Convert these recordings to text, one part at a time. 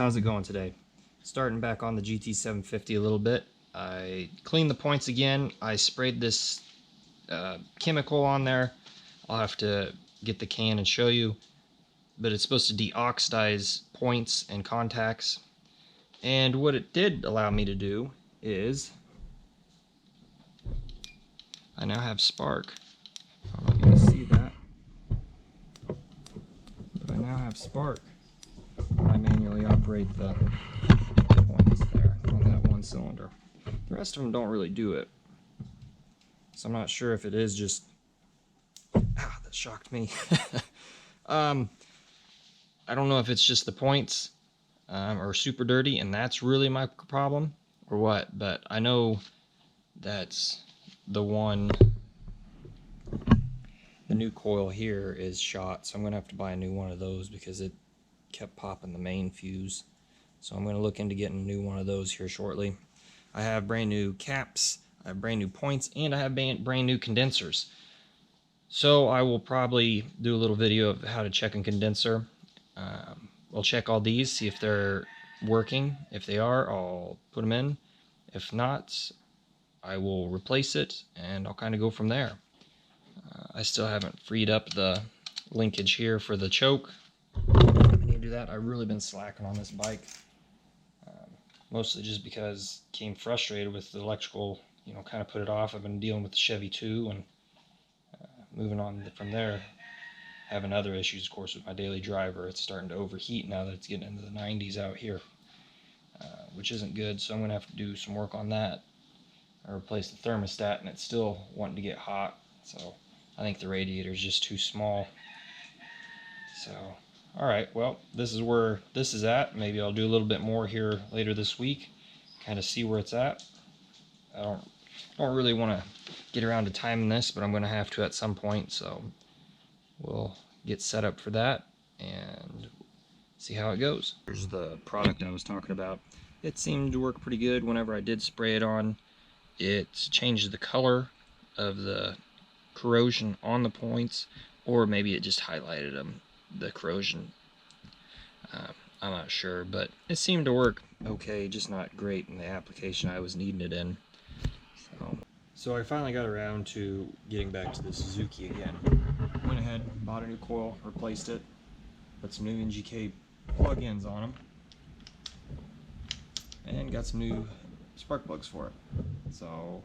How's it going today? Starting back on the Gt750 a little bit. I cleaned the points again. I sprayed this chemical on there. I'll have to get the can and show you. But it's supposed to deoxidize points and contacts. And what it did allow me to do is I now have spark. I don't know if you can see that. But I now have spark. I manually operate the points there on that one cylinder. The rest of them don't really do it. So I'm not sure if it is just... that shocked me. I don't know if it's just the points are super dirty and that's really my problem or what, but I know that's the one... The new coil here is shot, so I'm going to have to buy a new one of those because it kept popping the main fuse. So I'm going to look into getting a new one of those here shortly. I have brand new caps, I have brand new points, and I have brand new condensers. So I will probably do a little video of how to check a condenser. I'll check all these, see if they're working. If they are, I'll put them in. If not, I will replace it, and I'll kind of go from there. I still haven't freed up the linkage here for the choke. I need to do that. I've really been slacking on this bike. Mostly just because I came frustrated with the electrical, kind of put it off. I've been dealing with the Chevy 2 and moving on from there. Having other issues, of course, with my daily driver. It's starting to overheat now that it's getting into the 90s out here, which isn't good. So I'm going to have to do some work on that. I replaced the thermostat and it's still wanting to get hot. So I think the radiator is just too small. So, alright, well, this is where this is at. Maybe I'll do a little bit more here later this week, kind of see where it's at. I don't really want to get around to timing this, but I'm going to have to at some point, so we'll get set up for that and see how it goes. Here's the product I was talking about. It seemed to work pretty good whenever I did spray it on. It changed the color of the corrosion on the points, or maybe it just highlighted them, the corrosion. I'm not sure, but it seemed to work okay, just not great in the application I was needing it in. So I finally got around to getting back to the Suzuki again. Went ahead, bought a new coil, replaced it, put some new NGK plug-ins on them, and got some new spark plugs for it. So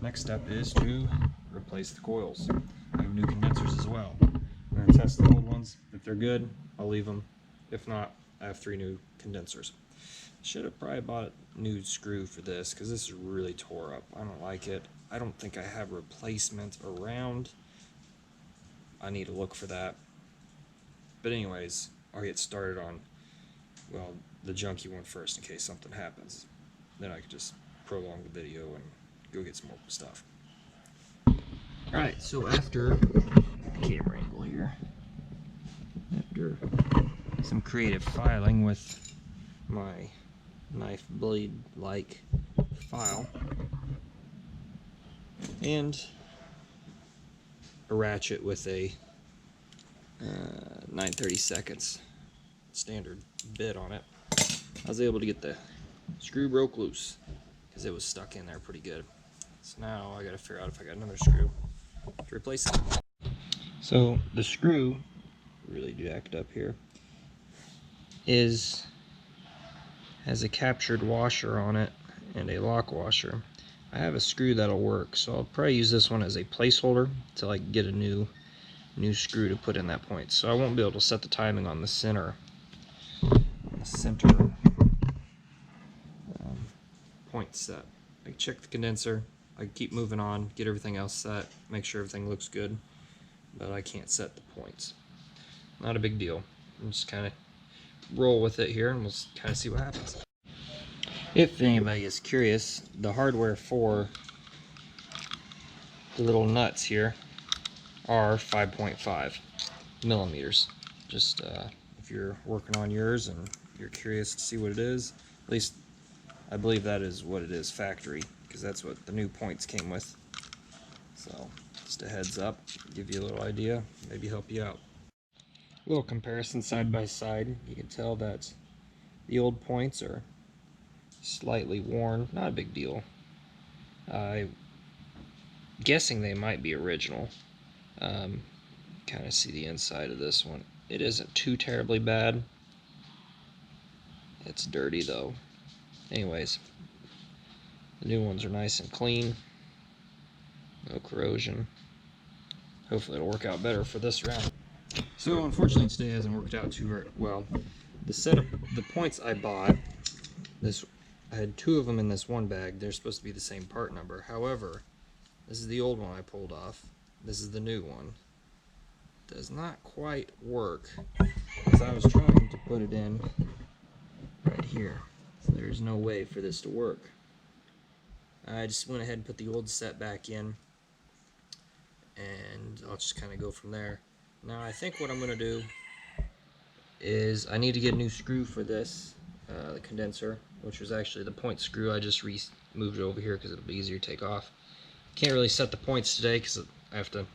next step is to replace the coils. I have new condensers as well. I'm going to test the old ones. If they're good, I'll leave them. If not, I have 3 new condensers. Should have probably bought a new screw for this because this is really tore up. I don't like it. I don't think I have replacement around. I need to look for that. But anyways, I'll get started on, well, the junky one first in case something happens. Then I can just prolong the video and go get some more stuff. Alright, so after camera angle here, after some creative filing with my knife blade like file and a ratchet with a 9/32 standard bit on it, I was able to get the screw broke loose because it was stuck in there pretty good. So now I gotta figure out if I got another screw to replace it. So the screw, really jacked up here, has a captured washer on it and a lock washer. I have a screw that'll work, so I'll probably use this one as a placeholder until I can get a new screw to put in that point. So I won't be able to set the timing on the center point set. I can check the condenser, I can keep moving on, get everything else set, make sure everything looks good, but I can't set the points. Not a big deal. I'm just kind of roll with it here and we'll kind of see what happens. If anybody is curious, the hardware for the little nuts here are 5.5 millimeters. Just if you're working on yours and you're curious to see what it is, at least I believe that is what it is factory, because that's what the new points came with. So just a heads up, give you a little idea, maybe help you out. A little comparison side by side. You can tell that The old points are slightly worn, not a big deal. I'm guessing they might be original. Kind of see the inside of this one. It isn't too terribly bad. It's dirty though. Anyways, the new ones are nice and clean. No corrosion. Hopefully it'll work out better for this round. So unfortunately today hasn't worked out too well. The set of the points I bought, I had 2 of them in this one bag. They're supposed to be the same part number. However, this is the old one I pulled off. This is the new one. Does not quite work, because I was trying to put it in right here. So there's no way for this to work. I just went ahead and put the old set back in, and I'll just kind of go from there. Now I think what I'm going to do is I need to get a new screw for this, the condenser, which was actually the point screw. I just moved it over here because it'll be easier to take off. Can't really set the points today because I have to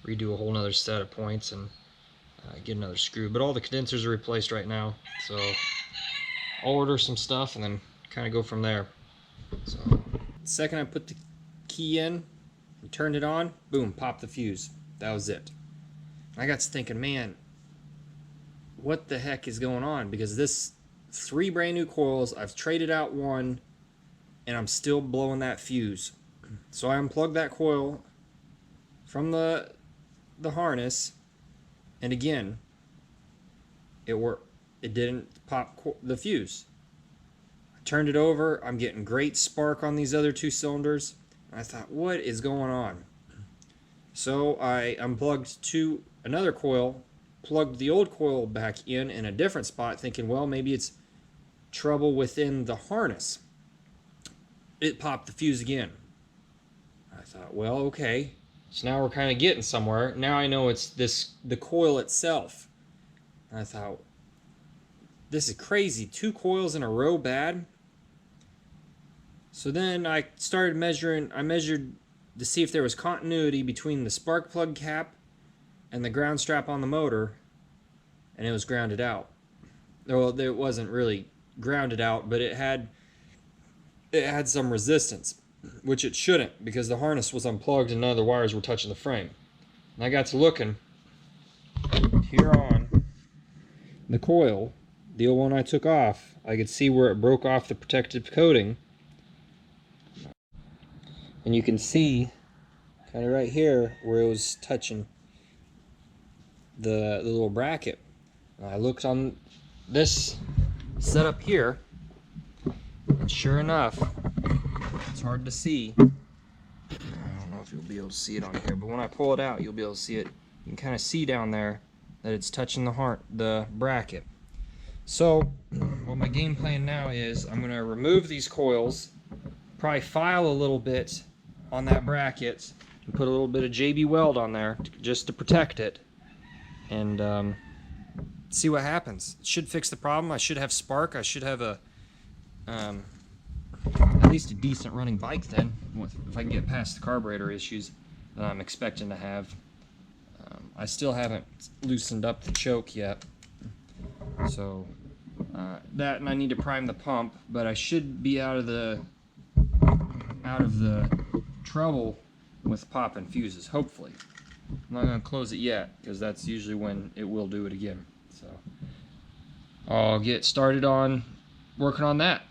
redo a whole nother set of points and get another screw. But all the condensers are replaced right now, so I'll order some stuff and then kind of go from there. So the second I put the key in and turned it on, boom, popped the fuse. That was it. I got to thinking, man, what the heck is going on? Because this 3 brand new coils, I've traded out 1 and I'm still blowing that fuse. So I unplugged that coil from the harness, and again, it worked. It didn't pop the fuse. I turned it over. I'm getting great spark on these other 2 cylinders. I thought, what is going on? So I unplugged another coil, plugged the old coil back in a different spot, thinking, well, maybe it's trouble within the harness. It popped the fuse again. I thought, well, okay. So now we're kind of getting somewhere. Now I know it's the coil itself. And I thought, this is crazy. 2 coils in a row bad. So then I started measuring. I measured to see if there was continuity between the spark plug cap and the ground strap on the motor, and it was grounded out. Well, it wasn't really grounded out, but it had some resistance, which it shouldn't, because the harness was unplugged and none of the wires were touching the frame. And I got to looking here on the coil, the old one I took off. I could see where it broke off the protective coating, and you can see kind of right here where it was touching the little bracket. And I looked on this setup here, and sure enough, it's hard to see. I don't know if you'll be able to see it on here, but when I pull it out, you'll be able to see it. You can kind of see down there that it's touching the bracket. So what my game plan now is, I'm going to remove these coils, probably file a little bit on that bracket, and put a little bit of JB Weld on there just to protect it, and see what happens. It should fix the problem. I should have spark. I should have at least a decent running bike then, if I can get past the carburetor issues that I'm expecting to have. I still haven't loosened up the choke yet, so that, and I need to prime the pump, but I should be out of the trouble with popping fuses, hopefully. I'm not going to close it yet, because that's usually when it will do it again. So I'll get started on working on that.